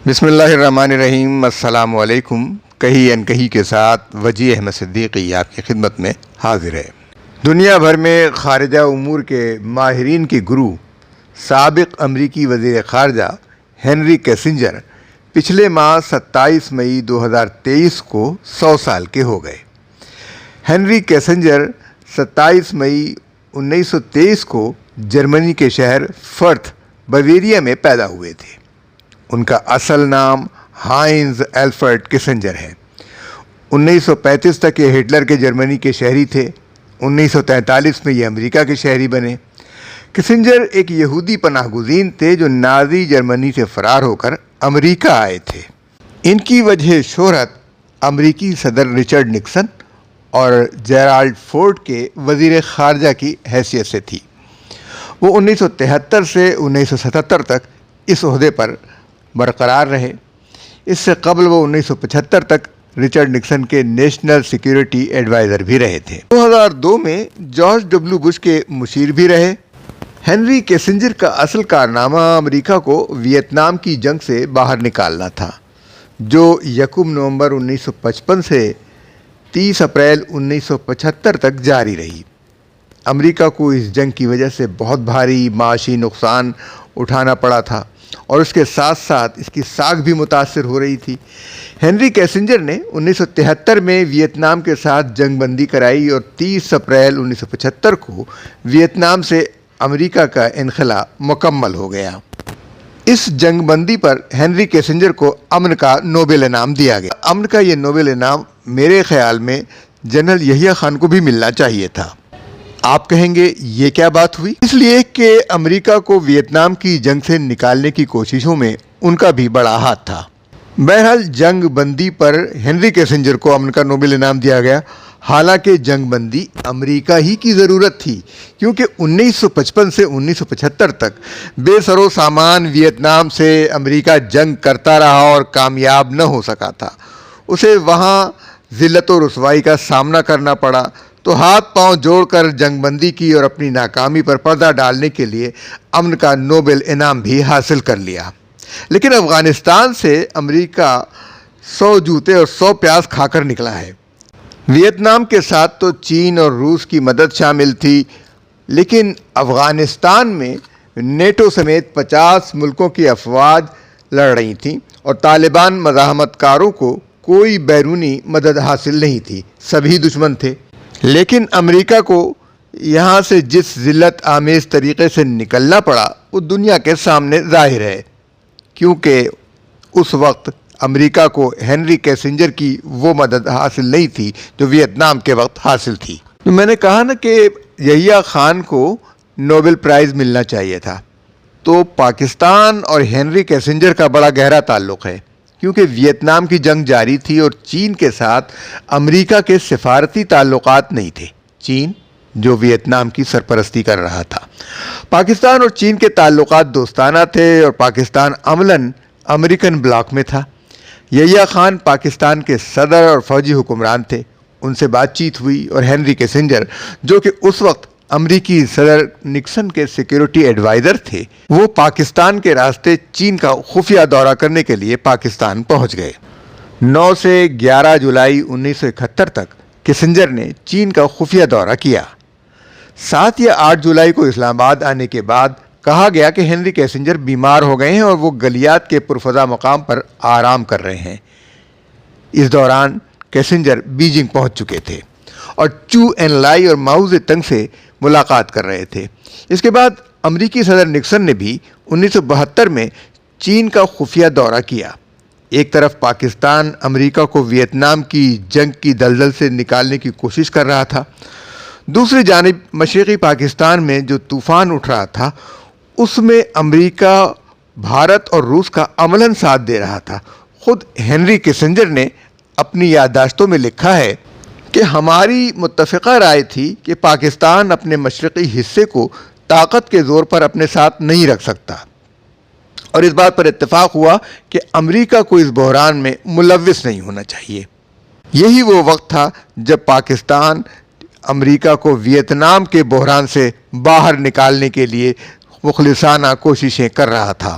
بسم اللہ الرحمن الرحیم۔ السلام علیکم۔ کہیں انکہی کے ساتھ وجیح احمد صدیقی آپ کی خدمت میں حاضر ہے۔ دنیا بھر میں خارجہ امور کے ماہرین کے گرو سابق امریکی وزیر خارجہ ہنری کیسنجر پچھلے ماہ 27 مئی 2023 کو 100 سال کے ہو گئے۔ ہنری کیسنجر 27 مئی 1923 کو جرمنی کے شہر فرتھ بویریا میں پیدا ہوئے تھے۔ ان کا اصل نام ہائنز ایلفرڈ کیسنجر ہے۔ 1935 تک یہ ہٹلر کے جرمنی کے شہری تھے۔ 1943 میں یہ امریکہ کے شہری بنے۔ کیسنجر ایک یہودی پناہ گزین تھے جو نازی جرمنی سے فرار ہو کر امریکہ آئے تھے۔ ان کی وجہ شہرت امریکی صدر رچرڈ نکسن اور جیرالڈ فورڈ کے وزیر خارجہ کی حیثیت سے تھی۔ وہ 1973 سے 1977 تک اس عہدے پر برقرار رہے۔ اس سے قبل وہ 1975 تک رچرڈ نکسن کے نیشنل سیکیورٹی ایڈوائزر بھی رہے تھے۔ 2002 میں جارج ڈبلیو بش کے مشیر بھی رہے۔ ہنری کیسنجر کا اصل کارنامہ امریکہ کو ویتنام کی جنگ سے باہر نکالنا تھا، جو 1 نومبر 1955 سے 30 اپریل 1975 تک جاری رہی۔ امریکہ کو اس جنگ کی وجہ سے بہت بھاری معاشی نقصان اٹھانا پڑا تھا اور اس کے ساتھ ساتھ اس کی ساکھ بھی متاثر ہو رہی تھی۔ ہنری کیسنجر نے 1973 میں ویتنام کے ساتھ جنگ بندی کرائی اور 30 اپریل 1975 کو ویتنام سے امریکہ کا انخلا مکمل ہو گیا۔ اس جنگ بندی پر ہنری کیسنجر کو امن کا نوبل انعام دیا گیا۔ امن کا یہ نوبل انعام میرے خیال میں جنرل یحییٰ خان کو بھی ملنا چاہیے تھا۔ آپ کہیں گے یہ کیا بات ہوئی؟ اس لیے کہ امریکہ کو ویتنام کی جنگ سے نکالنے کی کوششوں میں ان کا بھی بڑا ہاتھ تھا۔ بہرحال جنگ بندی پر ہنری کیسنجر کو امن کا نوبل انعام دیا گیا، حالانکہ جنگ بندی امریکہ ہی کی ضرورت تھی، کیونکہ 1955 سے 1975 تک بے سر و سامان ویتنام سے امریکہ جنگ کرتا رہا اور کامیاب نہ ہو سکا تھا۔ اسے وہاں ذلت و رسوائی کا سامنا کرنا پڑا، تو ہاتھ پاؤں جوڑ کر جنگ بندی کی اور اپنی ناکامی پر پردہ ڈالنے کے لیے امن کا نوبل انعام بھی حاصل کر لیا۔ لیکن افغانستان سے امریکہ 100 جوتے اور 100 پیاز کھا کر نکلا ہے۔ ویتنام کے ساتھ تو چین اور روس کی مدد شامل تھی، لیکن افغانستان میں نیٹو سمیت 50 ملکوں کی افواج لڑ رہی تھیں اور طالبان مزاحمت کاروں کو کوئی بیرونی مدد حاصل نہیں تھی، سبھی دشمن تھے۔ لیکن امریکہ کو یہاں سے جس ذلت آمیز طریقے سے نکلنا پڑا وہ دنیا کے سامنے ظاہر ہے، کیونکہ اس وقت امریکہ کو ہنری کیسنجر کی وہ مدد حاصل نہیں تھی جو ویتنام کے وقت حاصل تھی۔ تو میں نے کہا نا کہ یحییٰ خان کو نوبل پرائز ملنا چاہیے تھا، تو پاکستان اور ہنری کیسنجر کا بڑا گہرا تعلق ہے، کیونکہ ویتنام کی جنگ جاری تھی اور چین کے ساتھ امریکہ کے سفارتی تعلقات نہیں تھے، چین جو ویتنام کی سرپرستی کر رہا تھا۔ پاکستان اور چین کے تعلقات دوستانہ تھے اور پاکستان عملاً امریکن بلاک میں تھا۔ یحییٰ خان پاکستان کے صدر اور فوجی حکمران تھے، ان سے بات چیت ہوئی اور ہنری کیسنجر جو کہ اس وقت امریکی صدر نکسن کے سیکیورٹی ایڈوائزر تھے، وہ پاکستان کے راستے چین کا خفیہ دورہ کرنے کے لیے پاکستان پہنچ گئے۔ 9 سے 11 جولائی 1971 تک کیسنجر نے چین کا خفیہ دورہ کیا۔ 7 یا 8 جولائی کو اسلام آباد آنے کے بعد کہا گیا کہ ہنری کیسنجر بیمار ہو گئے ہیں اور وہ گلیات کے پرفضا مقام پر آرام کر رہے ہیں۔ اس دوران کیسنجر بیجنگ پہنچ چکے تھے اور چو این لائی اور ماؤ زے تنگ سے ملاقات کر رہے تھے۔ اس کے بعد امریکی صدر نکسن نے بھی 1972 میں چین کا خفیہ دورہ کیا۔ ایک طرف پاکستان امریکہ کو ویتنام کی جنگ کی دلدل سے نکالنے کی کوشش کر رہا تھا، دوسری جانب مشرقی پاکستان میں جو طوفان اٹھ رہا تھا اس میں امریکہ بھارت اور روس کا عملاً ساتھ دے رہا تھا۔ خود ہنری کیسنجر نے اپنی یادداشتوں میں لکھا ہے کہ ہماری متفقہ رائے تھی کہ پاکستان اپنے مشرقی حصے کو طاقت کے زور پر اپنے ساتھ نہیں رکھ سکتا، اور اس بات پر اتفاق ہوا کہ امریکہ کو اس بحران میں ملوث نہیں ہونا چاہیے۔ یہی وہ وقت تھا جب پاکستان امریکہ کو ویتنام کے بحران سے باہر نکالنے کے لیے مخلصانہ کوششیں کر رہا تھا۔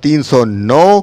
309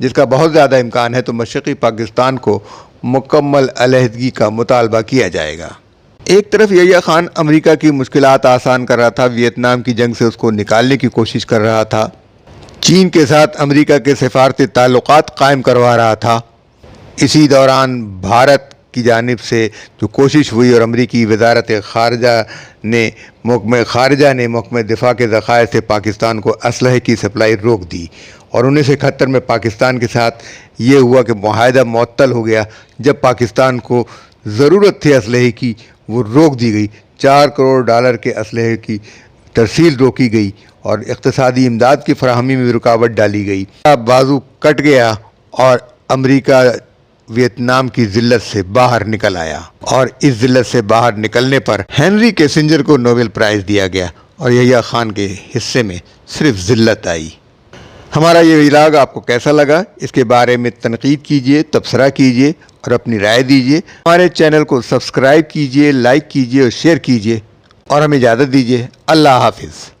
جس کا بہت زیادہ امکان ہے تو مشرقی پاکستان کو مکمل علیحدگی کا مطالبہ کیا جائے گا۔ ایک طرف یحییٰ خان امریکہ کی مشکلات آسان کر رہا تھا، ویتنام کی جنگ سے اس کو نکالنے کی کوشش کر رہا تھا، چین کے ساتھ امریکہ کے سفارتی تعلقات قائم کروا رہا تھا۔ اسی دوران بھارت کی جانب سے جو کوشش ہوئی اور امریکی وزارت خارجہ نے محکمہ دفاع کے ذخائر سے پاکستان کو اسلحے کی سپلائی روک دی، اور 1971 میں پاکستان کے ساتھ یہ ہوا کہ معاہدہ معطل ہو گیا۔ جب پاکستان کو ضرورت تھی اسلحے کی، وہ روک دی گئی، $4 کروڑ کے اسلحے کی ترسیل روکی گئی اور اقتصادی امداد کی فراہمی میں رکاوٹ ڈالی گئی۔ بازو کٹ گیا اور امریکہ ویتنام کی ذلت سے باہر نکل آیا، اور اس ذلت سے باہر نکلنے پر ہنری کیسنجر کو نوبل پرائز دیا گیا اور یحییٰ خان کے حصے میں صرف ذلت آئی۔ ہمارا یہ ولاگ آپ کو کیسا لگا؟ اس کے بارے میں تنقید کیجئے، تبصرہ کیجئے اور اپنی رائے دیجئے۔ ہمارے چینل کو سبسکرائب کیجئے، لائک کیجئے اور شیئر کیجئے، اور ہمیں اجازت دیجئے۔ اللہ حافظ۔